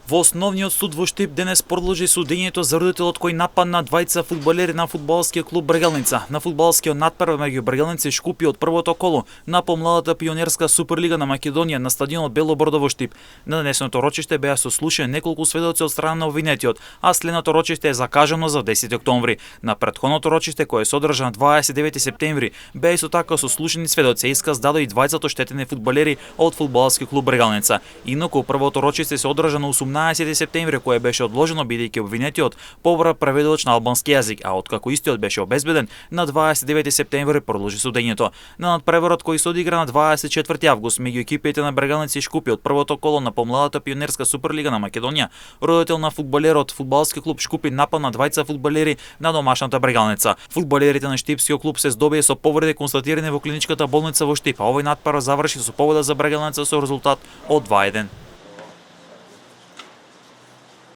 Во основниот суд во Штип денес продолжи судењето за родителот кој нападна двајца фудбалери на фудбалскиот клуб Бргалница. На фудбалскиот натпрев меѓу Бргалница и Шкупје од првото коло на помладата пионерска Суперлига на Македонија на стадионот Белобордо во Штип. На денесното рочиште беа сослушани неколку сведоци од страна на обвинетиот, а следното рочиште е закажано за 10 октомври. На претходното рочиште кое се одржа на 29 септември беа исто така сослушани сведоци, исказ даде и двајцата оштетени фудбалери од фудбалски клуб Бргалница. Инаку првото рочиште се одржа на 18 септември, кое беше одложено бидејќи обвинетиот побара преведувач на албански јазик, а откако истиот беше обезбеден на 29 септември продолжи судењето. На надпреворот кој се одигра на 24 август меѓу екипите на Бргалница и Шкупје од првото коло на помладата пионерска Суперлига на Македонија, родител на фудбалерот фудбалски клуб Шкупи нападна двајца фудбалери на домашната Бргалница. Фудбалерите на Штипскиот клуб се здобија со повреди констатирани во клиничката болница во Штип, а овој натпрев заврши со победа за Бргалница со резултат од 2:1.